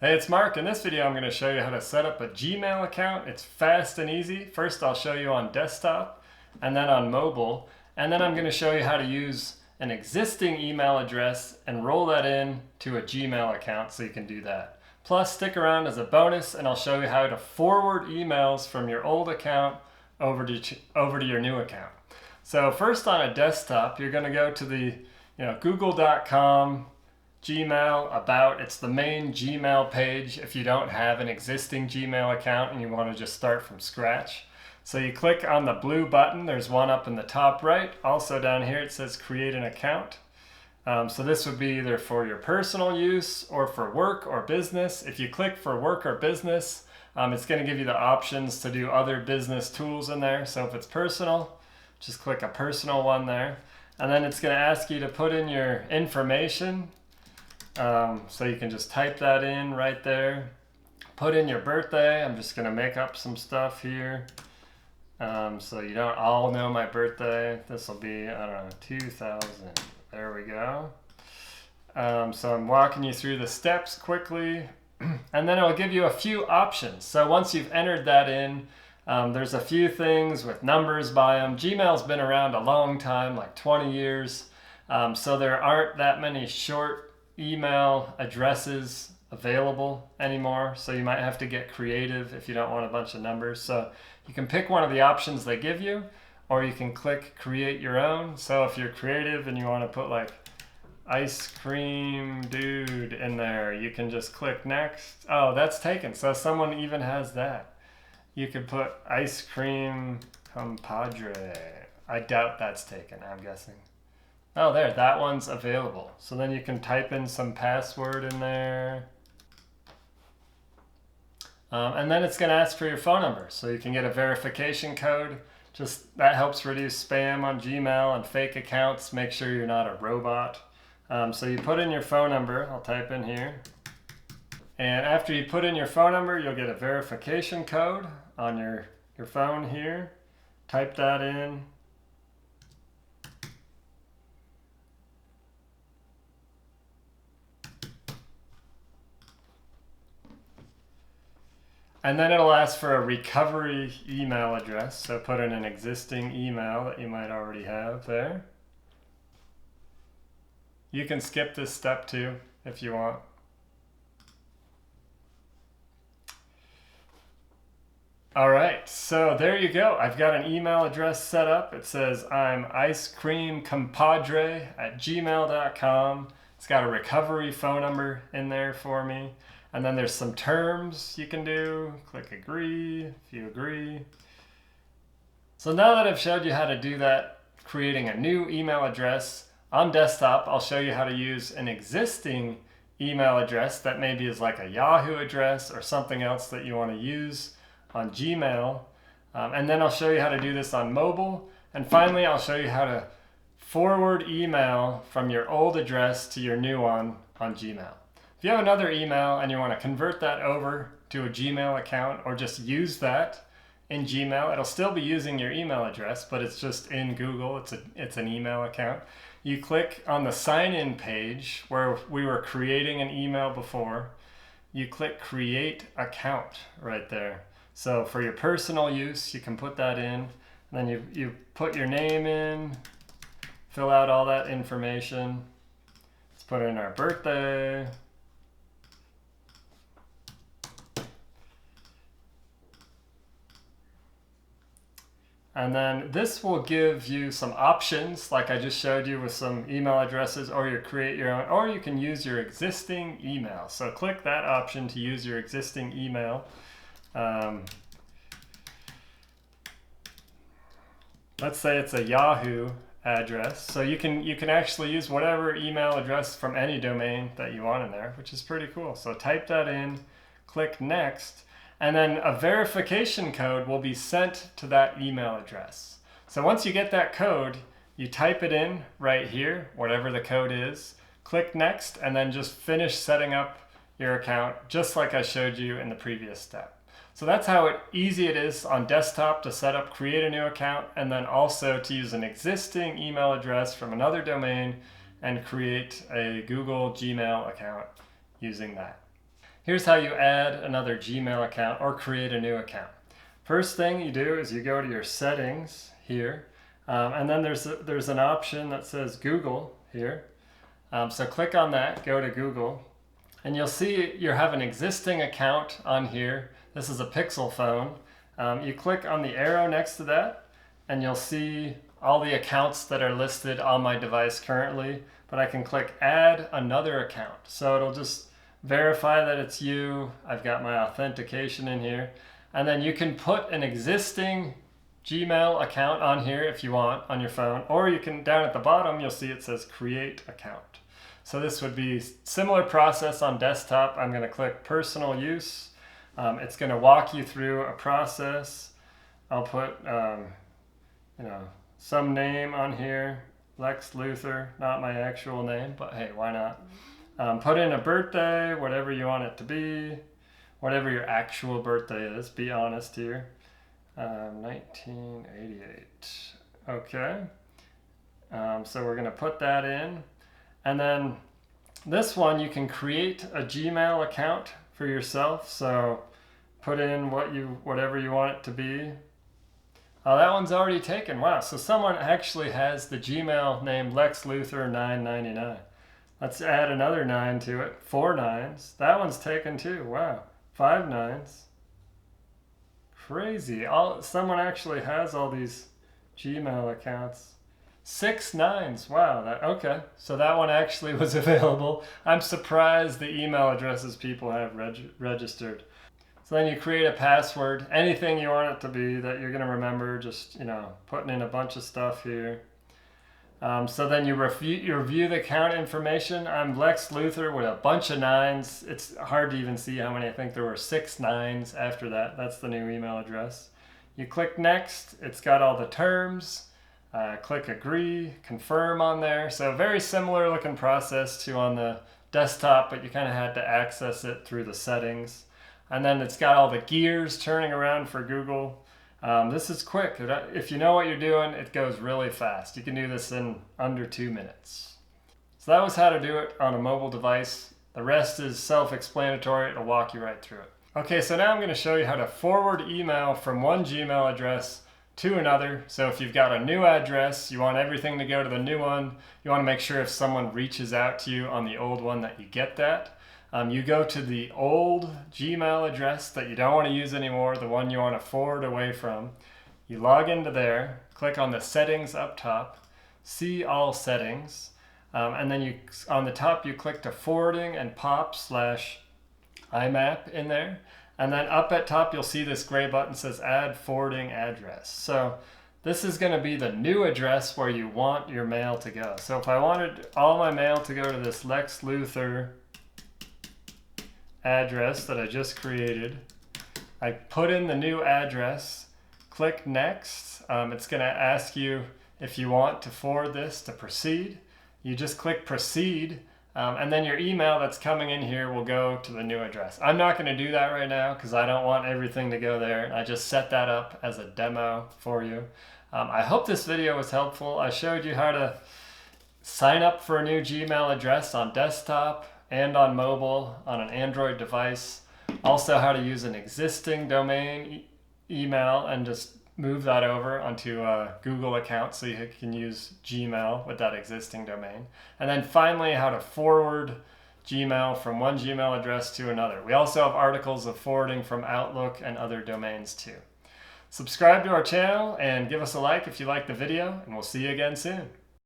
Hey, it's Mark. In this video, I'm going to show you how to set up a Gmail account. It's fast and easy. First, I'll show you on desktop and then on mobile. And then I'm going to show you how to use an existing email address and roll that in to a Gmail account so you can do that. Plus, stick around as a bonus and I'll show you how to forward emails from your old account over to your new account. So first on a desktop, you're going to go to the google.com Gmail about. It's the main Gmail page if you don't have an existing Gmail account and you want to just start from scratch. So you click on the blue button. There's one up in the top right. Also down here it says create an account. So this would be either for your personal use or for work or business. If you click for work or business, it's going to give you the options to do other business tools in there. So if it's personal, just click a personal one there. And then it's going to ask you to put in your information. So you can just type that in right there. Put in your birthday. I'm just going to make up some stuff here. So you don't all know my birthday. This will be, I don't know, 2000. There we go. So I'm walking you through the steps quickly. And then it'll give you a few options. So once you've entered that in, there's a few things with numbers by them. Gmail's been around a long time, like 20 years. So there aren't that many short email addresses available anymore, so you might have to get creative if you don't want a bunch of numbers. So you can pick one of the options they give you, or you can click create your own. So if you're creative and you want to put like ice cream dude in there, you can just click next. Oh, that's taken, so someone even has that. You could put ice cream compadre. I doubt that's taken, I'm guessing. Oh, there, that one's available. So then you can type in some password in there. And then it's going to ask for your phone number. So you can get a verification code. Just that helps reduce spam on Gmail and fake accounts. Make sure you're not a robot. So you put in your phone number. I'll type in here. And after you put in your phone number, you'll get a verification code on your phone here. Type that in. And then it'll ask for a recovery email address. So put in an existing email that you might already have there. You can skip this step too if you want. All right, so there you go. I've got an email address set up. It says I'm icecreamcompadre@gmail.com. It's got a recovery phone number in there for me. And then there's some terms you can do. Click agree if you agree. So now that I've showed you how to do that, creating a new email address on desktop, I'll show you how to use an existing email address that maybe is like a Yahoo address or something else that you want to use on Gmail. And then I'll show you how to do this on mobile. And finally, I'll show you how to forward email from your old address to your new one on Gmail. If you have another email and you want to convert that over to a Gmail account or just use that in Gmail, it'll still be using your email address, but it's just in Google. It's an email account. You click on the sign-in page where we were creating an email before. You click create account right there. So for your personal use, you can put that in. And then you put your name in, fill out all that information. Let's put in our birthday. And then this will give you some options like I just showed you with some email addresses, or you create your own, or you can use your existing email. So click that option to use your existing email. Let's say it's a Yahoo address. So you can actually use whatever email address from any domain that you want in there, which is pretty cool. So type that in, click next. And then a verification code will be sent to that email address. So once you get that code, you type it in right here, whatever the code is, click next, and then just finish setting up your account just like I showed you in the previous step. So that's how easy it is on desktop to set up, create a new account, and then also to use an existing email address from another domain and create a Google Gmail account using that. here's how you add another Gmail account or create a new account. First thing you do is you go to your settings here, and then there's an option that says Google here. So click on that, go to Google, and you'll see you have an existing account on here. This is a Pixel phone. You click on the arrow next to that, and you'll see all the accounts that are listed on my device currently, but I can click add another account. So it'll just verify that it's you. I've got my authentication in here. And then you can put an existing Gmail account on here if you want on your phone, or you can, down at the bottom, you'll see it says create account. So this would be similar process on desktop. I'm going to click personal use. It's going to walk you through a process. I'll put, some name on here, Lex Luthor, not my actual name, but hey, why not? Put in a birthday, whatever you want it to be, whatever your actual birthday is, be honest here. 1988. Okay. So we're going to put that in. And then this one, you can create a Gmail account for yourself. So put in whatever you want it to be. Oh, that one's already taken. Wow. So someone actually has the Gmail name Lex Luthor 999. Let's add another 9 to it. 4 9s. That one's taken too. Wow. 5 9s. Crazy. Someone actually has all these Gmail accounts. 6 9s. Wow. Okay. So that one actually was available. I'm surprised the email addresses people have registered. So then you create a password, anything you want it to be that you're going to remember, just, putting in a bunch of stuff here. So then you review the account information. I'm Lex Luthor with a bunch of 9s. It's hard to even see how many. I think there were 6 9s after that. That's the new email address. You click next. It's got all the terms. Click agree, confirm on there. So very similar looking process to on the desktop, but you kind of had to access it through the settings. And then it's got all the gears turning around for Google. This is quick. If you know what you're doing, it goes really fast. You can do this in under 2 minutes. So that was how to do it on a mobile device. The rest is self-explanatory. It'll walk you right through it. Okay, so now I'm going to show you how to forward email from one Gmail address to another. So if you've got a new address, you want everything to go to the new one. You want to make sure if someone reaches out to you on the old one that you get that. You go to the old Gmail address that you don't want to use anymore, the one you want to forward away from. You log into there, click on the settings up top, see all settings, and then on the top you click to forwarding and pop/IMAP in there. And then up at top you'll see this gray button says add forwarding address. So this is going to be the new address where you want your mail to go. So if I wanted all my mail to go to this Lex Luthor address that I just created, I put in the new address, click next. It's going to ask you if you want to forward this to proceed. You just click proceed, and then your email that's coming in here will go to the new address. I'm not going to do that right now because I don't want everything to go there. I just set that up as a demo for you. I hope this video was helpful. I showed you how to sign up for a new Gmail address on desktop and on mobile on an Android device. Also how to use an existing domain email and just move that over onto a Google account so you can use Gmail with that existing domain. And then finally how to forward Gmail from one Gmail address to another. We also have articles of forwarding from Outlook and other domains too. Subscribe to our channel and give us a like if you like the video, and we'll see you again soon.